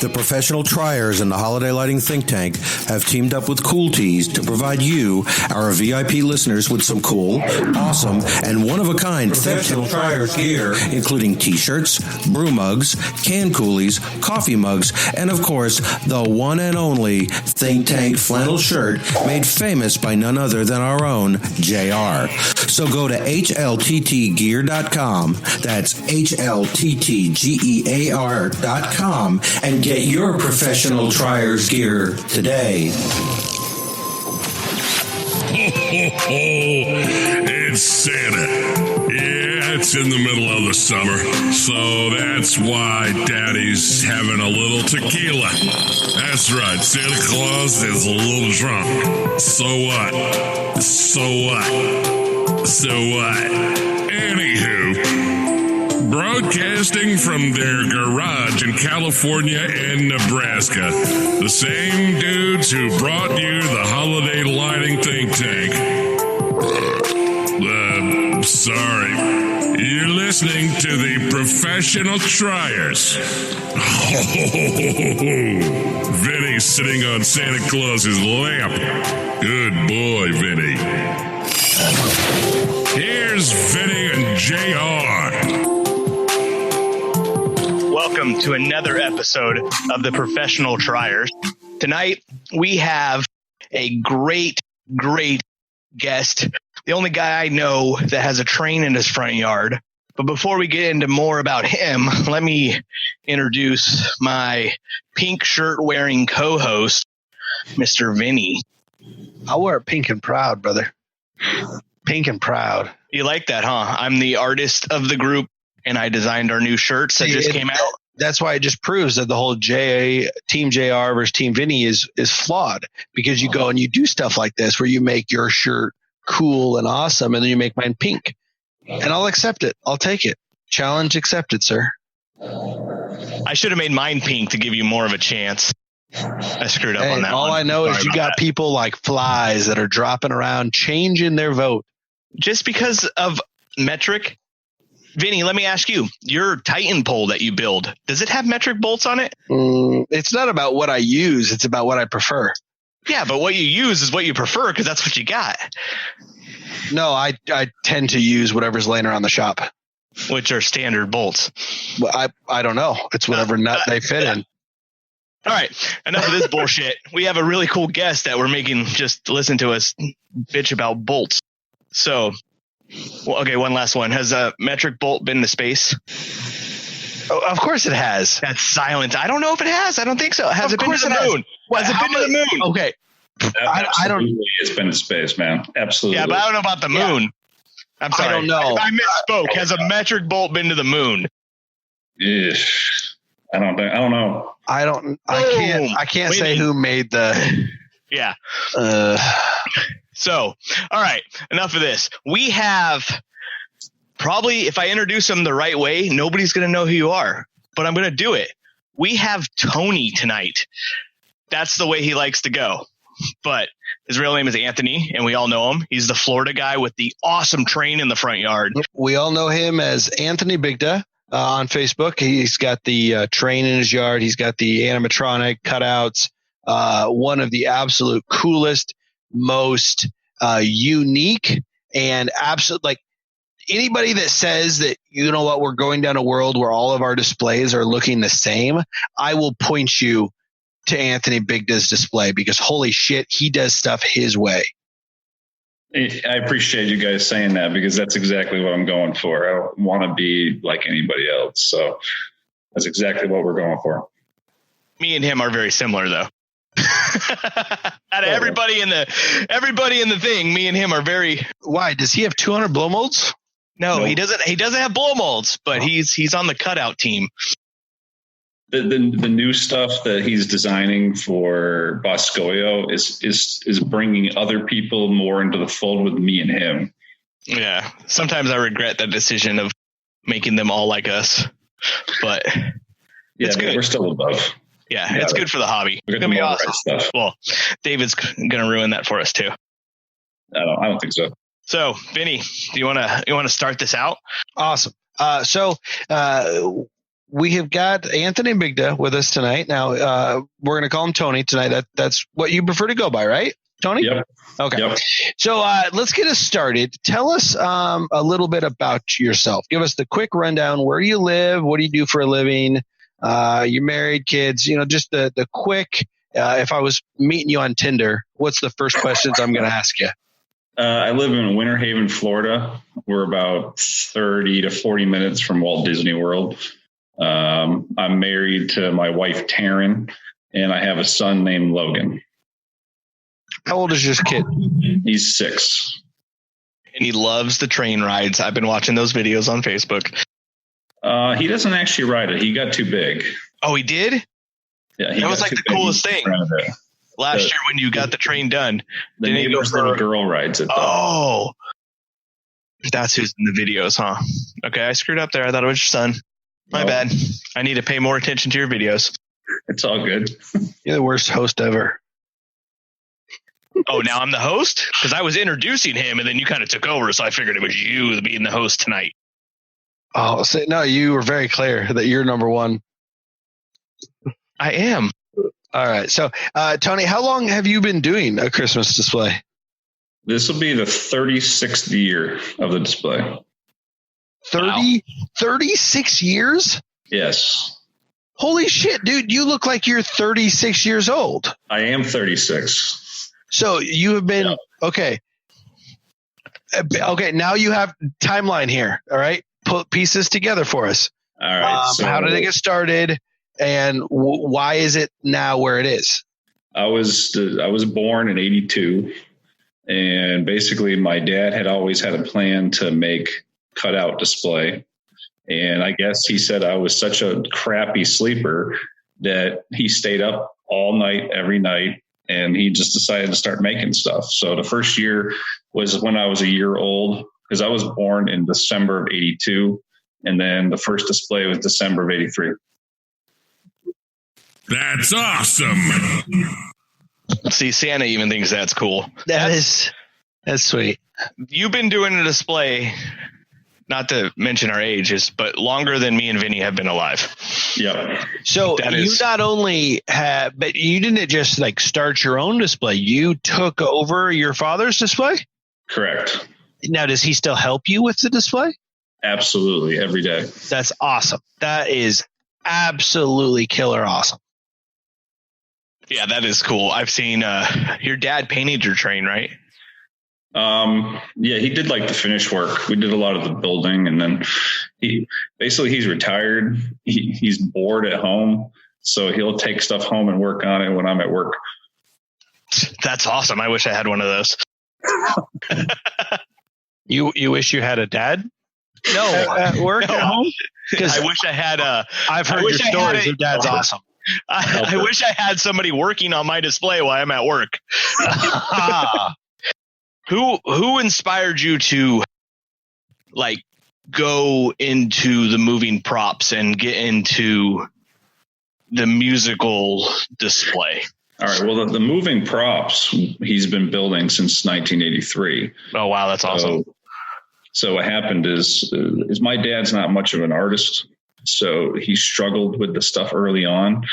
The professional triers and the holiday lighting think tank have teamed up with Cool Tees to provide you, our VIP listeners, with some cool, awesome, and one-of-a-kind professional triers gear, including t-shirts, brew mugs, can coolies, coffee mugs, and of course, the one and only think tank flannel shirt made famous by none other than our own JR. So go to hlttgear.com. That's hlttgear.com and get your professional triers gear today. It's Santa. Yeah, it's in the middle of the summer, so that's why Daddy's having a little tequila. That's right, Santa Claus is a little drunk. So what? Anywho, broadcasting from their garage in California and Nebraska, the same dudes who brought you the holiday lighting think tank. Sorry. You're listening to the Professional Triers. Vinny's sitting on Santa Claus's lamp. Good boy, Vinny. Here's Vinny and JR. Welcome to another episode of the Professional Triers. Tonight, we have a great guest. The only guy I know that has a train in his front yard. But before we get into more about him, let me introduce my pink shirt wearing co-host, Mr. Vinny. I wear pink and proud, brother. Pink and proud. You like that, huh? I'm the artist of the group, and I designed our new shirts that just came out. That's why it just proves that the whole Team JR versus Team Vinny is flawed, because you go and you do stuff like this where you make your shirt cool and awesome, and then you make mine pink. And I'll accept it. I'll take it. Challenge accepted, sir. I should have made mine pink to give you more of a chance. I screwed up on that all one. I know is you got that. people like flies that are dropping around, changing their vote. Just because of metric. Vinny, let me ask you, your Titan pole that you build, does it have metric bolts on it? It's not about what I use. It's about what I prefer. Yeah, but what you use is what you prefer because that's what you got. No, I tend to use whatever's laying around the shop. Which are standard bolts. Well, I don't know. It's whatever nut they fit in. All right, enough of this bullshit. We have a really cool guest that we're making just listen to us bitch about bolts. So, okay, one last one. Has a metric bolt been to space? Oh, of course it has. That's silent. I don't know if it has. I don't think so. Has it been to the moon? Has it been to the moon? Okay. I don't. It's been to space, man. Absolutely. Yeah, but I don't know about the moon. Yeah. I'm sorry. I don't know. I misspoke. Has a metric bolt been to the moon? Ish. I don't know. I can't say who made the. Yeah. So, all right. Enough of this. We have probably, if I introduce them the right way, nobody's going to know who you are, but I'm going to do it. We have Tony tonight. That's the way he likes to go. But his real name is Anthony, and we all know him. He's the Florida guy with the awesome train in the front yard. We all know him as Anthony Bigda on Facebook. He's got the train in his yard. He's got the animatronic cutouts. One of the absolute coolest, most unique, and absolute, like, anybody that says that, you know what, we're going down a world where all of our displays are looking the same, I will point you to Anthony Bigda's display, because holy shit, he does stuff his way. I appreciate you guys saying that, because that's exactly what I'm going for. I don't want to be like anybody else. So that's exactly what we're going for. Me and him are very similar, though. Out of everybody in the thing, me and him are very. Why does he have 200 blow molds? No, nope. He doesn't have blow molds, but he's on the cutout team. The new stuff that he's designing for Boscoyo is bringing other people more into the fold with me and him. Yeah, sometimes I regret that decision of making them all like us, but it's good. We're still above. Yeah, it's good for the hobby. It's gonna be awesome. Right, well, David's gonna ruin that for us too. I don't think so. So, Vinny, do you wanna start this out? Awesome. So we have got Anthony Bigda with us tonight. Now, we're going to call him Tony tonight. That's what you prefer to go by, right, Tony? Yep. Okay. Yep. So let's get us started. Tell us a little bit about yourself. Give us the quick rundown. Where you live? What do you do for a living? You're married, kids, just the quick, if I was meeting you on Tinder, what's the first questions I'm going to ask you? I live in Winter Haven, Florida. We're about 30 to 40 minutes from Walt Disney World. I'm married to my wife, Taryn, and I have a son named Logan. How old is your kid? He's 6. And he loves the train rides. I've been watching those videos on Facebook. He doesn't actually ride it. He got too big. Oh, he did? Yeah, that was like the coolest thing. Last year when you got the train done. The neighbor's little girl rides it. Oh, that's who's in the videos, huh? Okay, I screwed up there. I thought it was your son. My bad. I need to pay more attention to your videos. It's all good. You're the worst host ever. Oh, now I'm the host? Because I was introducing him, and then you kind of took over, so I figured it was you being the host tonight. Oh, so, no, you were very clear that you're number one. I am. All right. So, Tony, how long have you been doing a Christmas display? This will be the 36th year of the display. 36 years? Yes. Holy shit, dude. You look like you're 36 years old. I am 36. So you have been, okay. Okay, now you have timeline here, all right? Put pieces together for us. All right. So how did it get started, and why is it now where it is? I was born in 82, and basically my dad had always had a plan to make cutout display. And I guess he said I was such a crappy sleeper that he stayed up all night, every night. And he just decided to start making stuff. So the first year was when I was a year old, because I was born in December of 82. And then the first display was December of 83. That's awesome. See, Santa even thinks that's cool. That's sweet. You've been doing a display, not to mention our ages, but longer than me and Vinny have been alive. Yep. So you not only have, but you didn't just like start your own display. You took over your father's display? Correct. Now, does he still help you with the display? Absolutely. Every day. That's awesome. That is absolutely killer awesome. Yeah, that is cool. I've seen your dad painted your train, right? Yeah, he did like the finish work. We did a lot of the building, and then he's retired. He's bored at home, so he'll take stuff home and work on it when I'm at work. That's awesome. I wish I had one of those. You wish you had a dad? No, at work at home? Because I wish I had a. I've heard your stories. Your dad's awesome. I wish I had somebody working on my display while I'm at work. Who inspired you to like go into the moving props and get into the musical display? All right. Well, the moving props he's been building since 1983. Oh, wow. That's awesome. So what happened is my dad's not much of an artist. So he struggled with the stuff early on.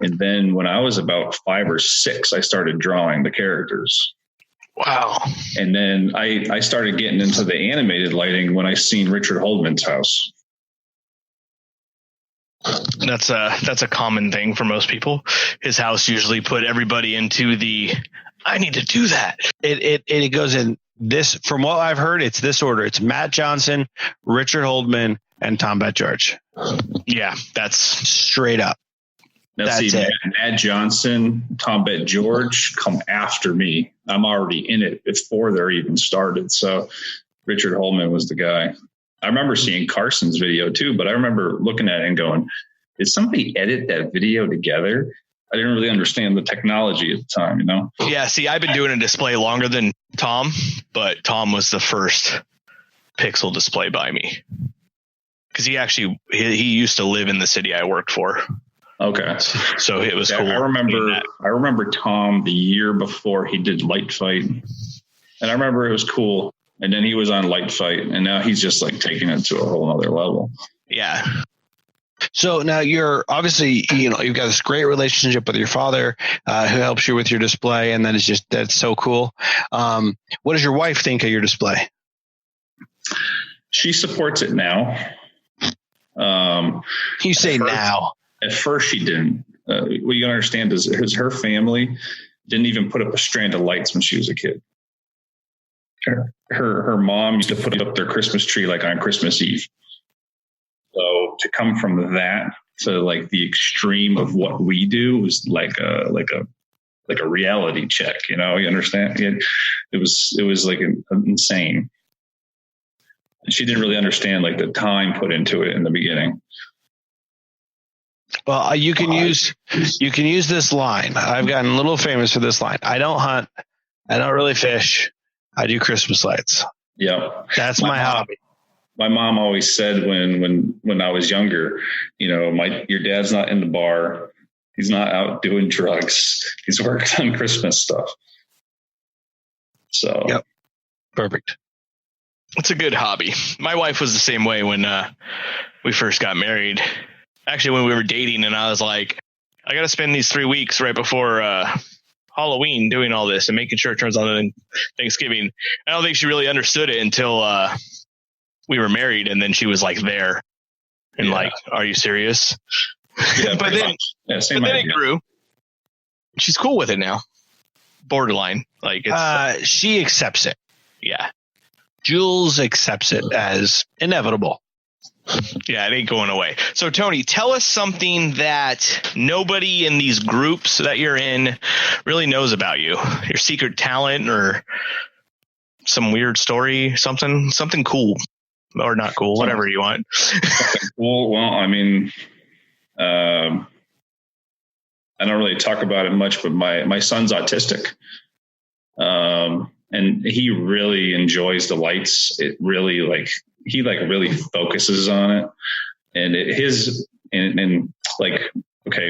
And then when I was about 5 or 6, I started drawing the characters. Wow. And then I started getting into the animated lighting when I seen Richard Holdman's house. That's a common thing for most people. His house usually put everybody into the, I need to do that. It goes in this, from what I've heard, it's this order. It's Matt Johnson, Richard Holdman, and Tom Bett George. Yeah, that's straight up. Now, see, Matt Johnson, Tom Bett George come after me. I'm already in it before they're even started. So Richard Holdman was the guy. I remember seeing Carson's video too, but I remember looking at it and going, did somebody edit that video together? I didn't really understand the technology at the time, you know? Yeah, see, I've been doing a display longer than Tom, but Tom was the first pixel display by me. Because he used to live in the city I worked for. Okay. So it was cool. I remember Tom the year before he did Light Fight. And I remember it was cool. And then he was on Light Fight, and now he's just like taking it to a whole other level. Yeah. So now you're obviously, you've got this great relationship with your father, who helps you with your display. And that's so cool. What does your wife think of your display? She supports it now. You say now. At first she didn't. What you gotta understand is her family didn't even put up a strand of lights when she was a kid. Her mom used to put up their Christmas tree like on Christmas Eve. So to come from that to like the extreme of what we do was like a reality check. You understand? It was like insane. And she didn't really understand like the time put into it in the beginning. Well, you can use this line. I've gotten a little famous for this line. I don't hunt. I don't really fish. I do Christmas lights. Yeah. That's my hobby. My mom always said when I was younger, your dad's not in the bar. He's not out doing drugs. He's working on Christmas stuff. So, yep. Perfect. It's a good hobby. My wife was the same way when we first got married. Actually, when we were dating, and I was like, I got to spend these 3 weeks right before Halloween doing all this and making sure it turns on Thanksgiving. I don't think she really understood it until we were married, and then she was like there and like, are you serious? Yeah, but then it grew. She's cool with it now. Borderline. Like it's she accepts it. Yeah. Jules accepts it as inevitable. Yeah, it ain't going away. So, Tony, tell us something that nobody in these groups that you're in really knows about you. Your secret talent or some weird story, something cool or not cool, whatever you want. Cool. Well, I mean, I don't really talk about it much, but my son's autistic. And he really enjoys the lights. It really he really focuses on it. And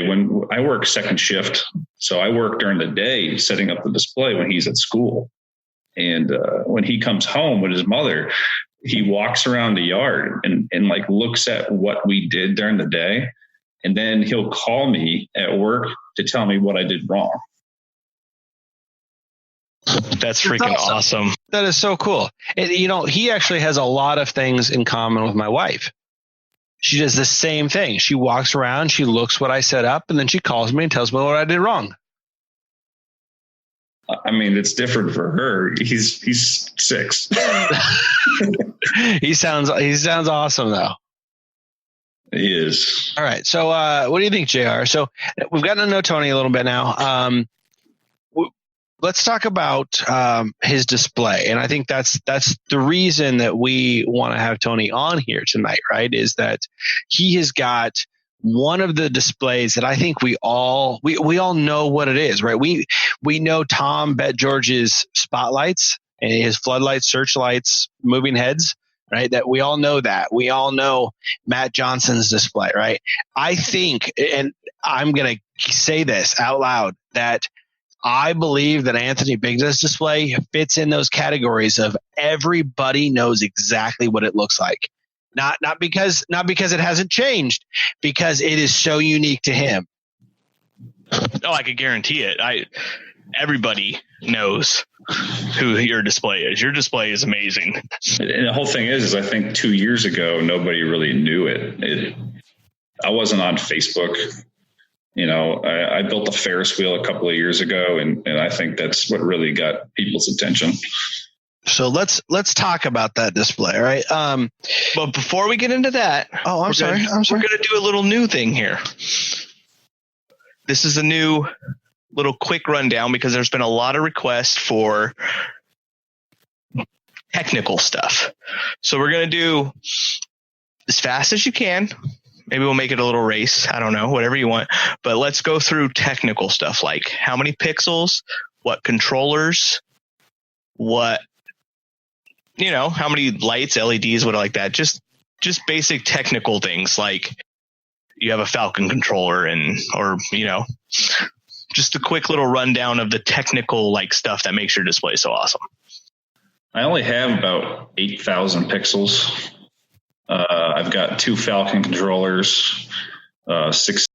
when I work second shift, so I work during the day setting up the display when he's at school. And when he comes home with his mother, he walks around the yard and looks at what we did during the day. And then he'll call me at work to tell me what I did wrong. That's freaking awesome. That is so cool. And, he actually has a lot of things in common with my wife. She does the same thing. She walks around, she looks what I set up, and then she calls me and tells me what I did wrong. I mean, it's different for her. He's 6. He sounds awesome though. He is. All right. So what do you think, JR? So we've gotten to know Tony a little bit now. Let's talk about his display. And I think that's the reason that we want to have Tony on here tonight, right? Is that he has got one of the displays that I think we all know what it is, right? We know Tom Bet George's spotlights and his floodlights, searchlights, moving heads, right? That we all know that. We all know Matt Johnson's display, right? I think, and I'm going to say this out loud, that I believe that Anthony Bigda's display fits in those categories of everybody knows exactly what it looks like. Not because it hasn't changed, because it is so unique to him. Oh, I could guarantee it. Everybody knows who your display is. Your display is amazing. And the whole thing is I think 2 years ago, nobody really knew it. I wasn't on Facebook. I built a Ferris wheel a couple of years ago, and I think that's what really got people's attention. So let's talk about that display, right? But before we get into that, I'm sorry. We're going to do a little new thing here. This is a new little quick rundown because there's been a lot of requests for technical stuff. So we're going to do as fast as you can. Maybe we'll make it a little race. I don't know, whatever you want. But let's go through technical stuff like how many pixels, what controllers, how many lights, LEDs, what like that. Just basic technical things like you have a Falcon controller just a quick little rundown of the technical stuff that makes your display so awesome. I only have about 8,000 pixels. I've got 2 Falcon controllers, 6